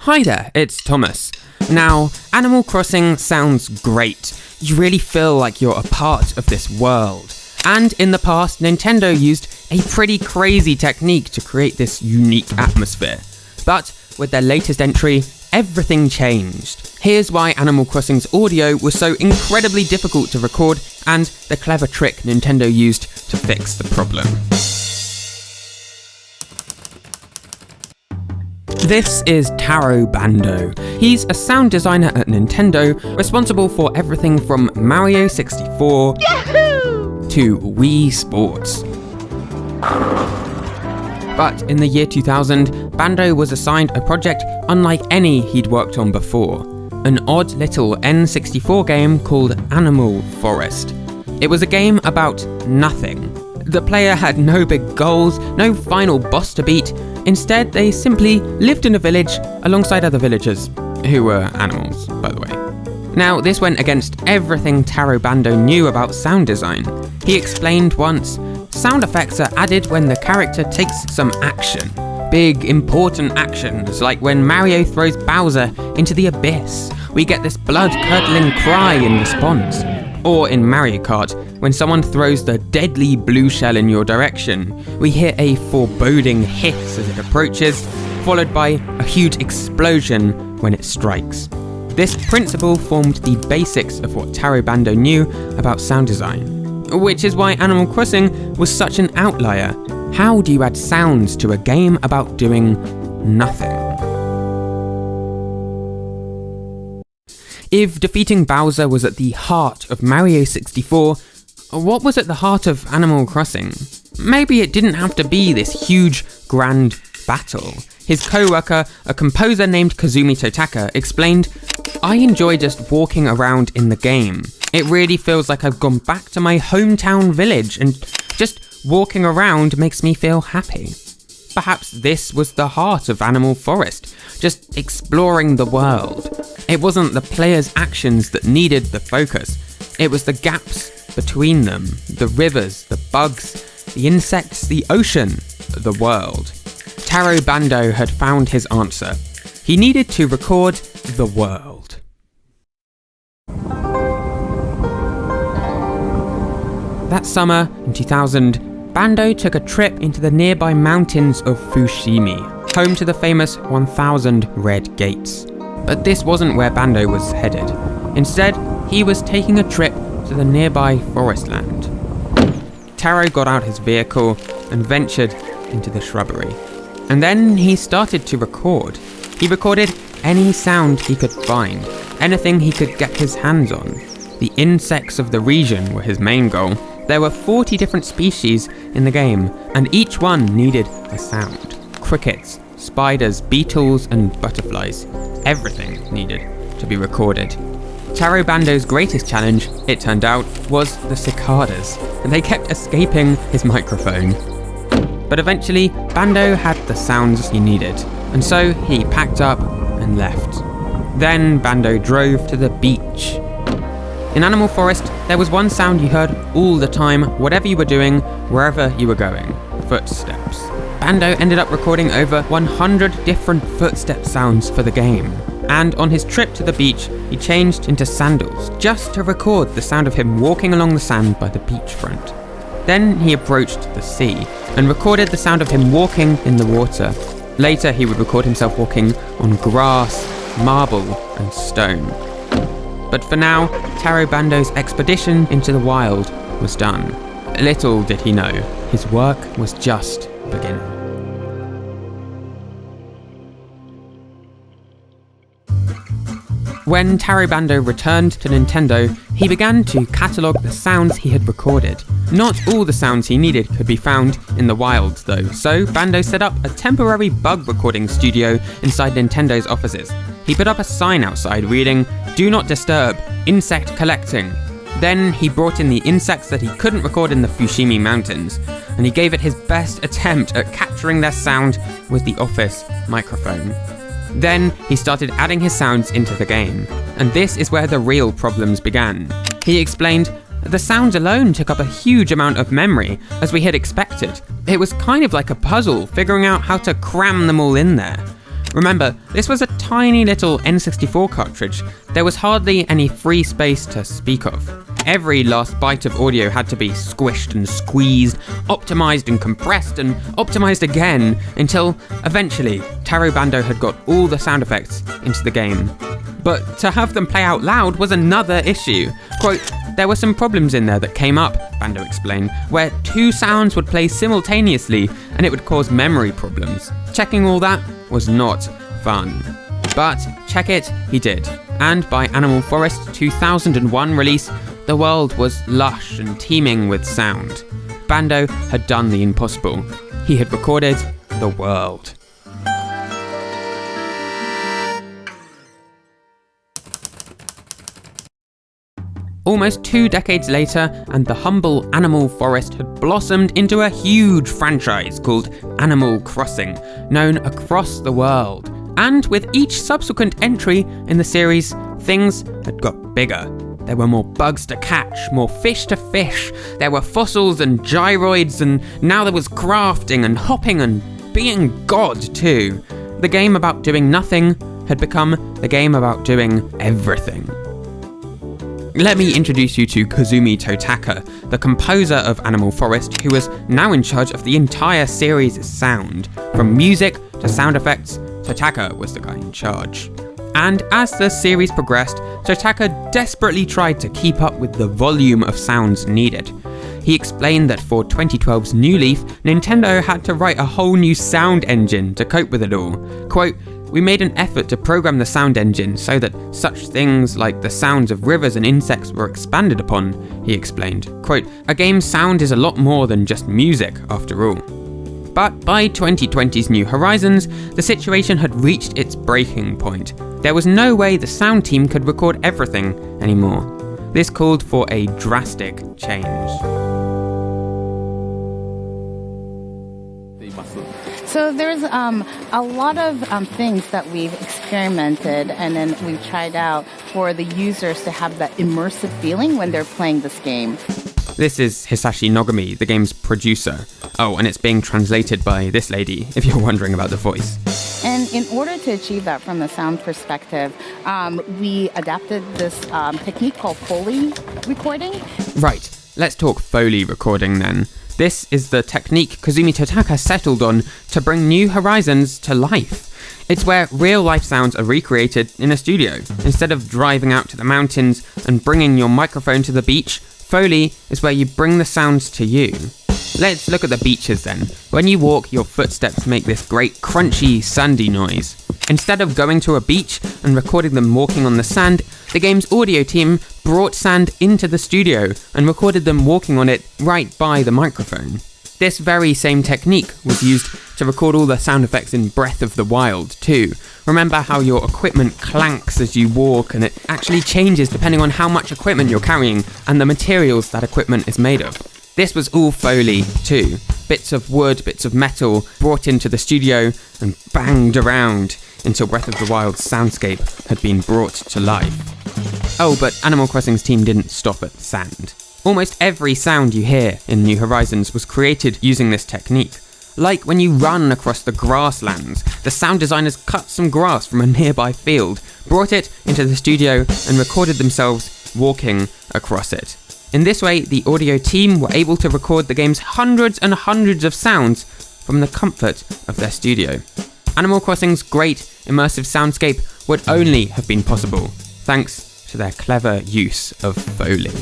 Hi there, it's Thomas. Now, Animal Crossing sounds great. You really feel like you're a part of this world. And in the past, Nintendo used a pretty crazy technique to create this unique atmosphere. But with their latest entry, everything changed. Here's why Animal Crossing's audio was so incredibly difficult to record and the clever trick Nintendo used to fix the problem. This is Taro BANDO. He's a sound designer at Nintendo, responsible for everything from Mario 64 to Wii Sports. But in the year 2000, BANDO was assigned a project unlike any he'd worked on before, an odd little N64 game called Animal Forest. It was a game about nothing. The player had no big goals, no final boss to beat. Instead, they simply lived in a village alongside other villagers, who were animals, by the way. Now, this went against everything Taro BANDO knew about sound design. He explained once, sound effects are added when the character takes some action. Big, important actions, like when Mario throws Bowser into the abyss. We get this blood-curdling cry in response. Or in Mario Kart, when someone throws the deadly blue shell in your direction, we hear a foreboding hiss as it approaches, followed by a huge explosion when it strikes. This principle formed the basics of what Taro BANDO knew about sound design, which is why Animal Crossing was such an outlier. How do you add sounds to a game about doing nothing? If defeating Bowser was at the heart of Mario 64, what was at the heart of Animal Crossing? Maybe it didn't have to be this huge, grand battle. His co-worker, a composer named Kazumi TOTAKA, explained, "I enjoy just walking around in the game. It really feels like I've gone back to my hometown village, and just walking around makes me feel happy." Perhaps this was the heart of Animal Forest, just exploring the world. It wasn't the player's actions that needed the focus. It was the gaps between them, the rivers, the bugs, the insects, the ocean, the world. Taro BANDO had found his answer. He needed to record the world. That summer, in 2000, BANDO took a trip into the nearby mountains of Fushimi, home to the famous 1000 Red Gates. But this wasn't where BANDO was headed. Instead, he was taking a trip to the nearby forest land. Taro got out his vehicle and ventured into the shrubbery. And then he started to record. He recorded any sound he could find, anything he could get his hands on. The insects of the region were his main goal. There were 40 different species in the game, and each one needed a sound. Crickets, spiders, beetles, and butterflies. Everything needed to be recorded. Taro BANDO's greatest challenge, it turned out, was the cicadas, and they kept escaping his microphone. But eventually, BANDO had the sounds he needed, and so he packed up and left. Then BANDO drove to the beach. In Animal Forest, there was one sound you heard all the time, whatever you were doing, wherever you were going: footsteps. BANDO ended up recording over 100 different footstep sounds for the game. And on his trip to the beach, he changed into sandals, just to record the sound of him walking along the sand by the beachfront. Then he approached the sea, and recorded the sound of him walking in the water. Later he would record himself walking on grass, marble, and stone. But for now, Taro BANDO's expedition into the wild was done. Little did he know, his work was just beginning. When Taro BANDO returned to Nintendo, he began to catalogue the sounds he had recorded. Not all the sounds he needed could be found in the wild though, so BANDO set up a temporary bug recording studio inside Nintendo's offices. He put up a sign outside reading, "Do not disturb, insect collecting." Then he brought in the insects that he couldn't record in the Fushimi Mountains, and he gave it his best attempt at capturing their sound with the office microphone. Then he started adding his sounds into the game, and this is where the real problems began. He explained, "The sounds alone took up a huge amount of memory, as we had expected. It was kind of like a puzzle, figuring out how to cram them all in there. Remember, this was a tiny little N64 cartridge. There was hardly any free space to speak of. Every last byte of audio had to be squished and squeezed, optimized and compressed and optimized again, until eventually Taro BANDO had got all the sound effects into the game. But to have them play out loud was another issue. Quote, "There were some problems in there that came up," BANDO explained, "where two sounds would play simultaneously and it would cause memory problems. Checking all that was not fun." But check it, he did. And by Animal Forest's 2001 release, the world was lush and teeming with sound. BANDO had done the impossible. He had recorded the world. Almost 2 decades later, and the humble Animal Forest had blossomed into a huge franchise called Animal Crossing, known across the world. And with each subsequent entry in the series, things had got bigger. There were more bugs to catch, more fish to fish, there were fossils and gyroids, and now there was crafting and hopping and being God too. The game about doing nothing had become the game about doing everything. Let me introduce you to Kazumi TOTAKA, the composer of Animal Forest, who was now in charge of the entire series' sound. From music to sound effects, TOTAKA was the guy in charge. And as the series progressed, TOTAKA desperately tried to keep up with the volume of sounds needed. He explained that for 2012's New Leaf, Nintendo had to write a whole new sound engine to cope with it all. Quote, "We made an effort to program the sound engine so that such things like the sounds of rivers and insects were expanded upon," he explained. Quote, "A game's sound is a lot more than just music, after all." But by 2020's New Horizons, the situation had reached its breaking point. There was no way the sound team could record everything anymore. This called for a drastic change. So there's a lot of things that we've experimented and then we've tried out for the users to have that immersive feeling when they're playing this game. This is Hisashi Nogami, the game's producer. Oh, and it's being translated by this lady, if you're wondering about the voice. And in order to achieve that from the sound perspective, we adapted this technique called Foley recording. Right, let's talk Foley recording then. This is the technique Kazumi TOTAKA settled on to bring New Horizons to life. It's where real-life sounds are recreated in a studio. Instead of driving out to the mountains and bringing your microphone to the beach, Foley is where you bring the sounds to you. Let's look at the beaches then. When you walk, your footsteps make this great crunchy, sandy noise. Instead of going to a beach and recording them walking on the sand, the game's audio team brought sand into the studio and recorded them walking on it right by the microphone. This very same technique was used to record all the sound effects in Breath of the Wild too. Remember how your equipment clanks as you walk, and it actually changes depending on how much equipment you're carrying and the materials that equipment is made of. This was all Foley too. Bits of wood, bits of metal brought into the studio and banged around until Breath of the Wild's soundscape had been brought to life. Oh, but Animal Crossing's team didn't stop at sand. Almost every sound you hear in New Horizons was created using this technique. Like when you run across the grasslands, the sound designers cut some grass from a nearby field, brought it into the studio and recorded themselves walking across it. In this way, the audio team were able to record the game's hundreds and hundreds of sounds from the comfort of their studio. Animal Crossing's great immersive soundscape would only have been possible thanks to their clever use of Foley.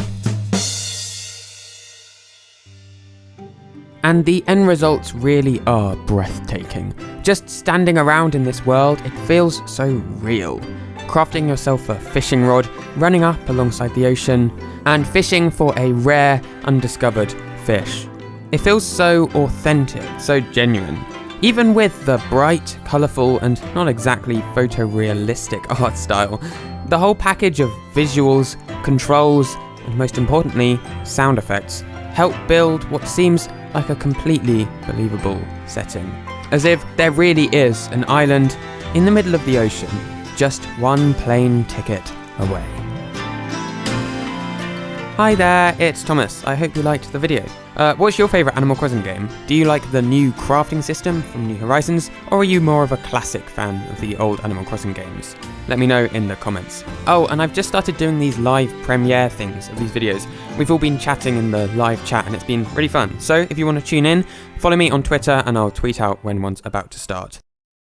And the end results really are breathtaking. Just standing around in this world, it feels so real. Crafting yourself a fishing rod, running up alongside the ocean, and fishing for a rare, undiscovered fish. It feels so authentic, so genuine. Even with the bright, colourful, and not exactly photorealistic art style, the whole package of visuals, controls, and most importantly, sound effects, help build what seems like a completely believable setting. As if there really is an island in the middle of the ocean, just one plane ticket away. Hi there, it's Thomas. I hope you liked the video. What's your favourite Animal Crossing game? Do you like the new crafting system from New Horizons, or are you more of a classic fan of the old Animal Crossing games? Let me know in the comments. Oh, and I've just started doing these live premiere things of these videos. We've all been chatting in the live chat and it's been really fun. So if you want to tune in, follow me on Twitter and I'll tweet out when one's about to start.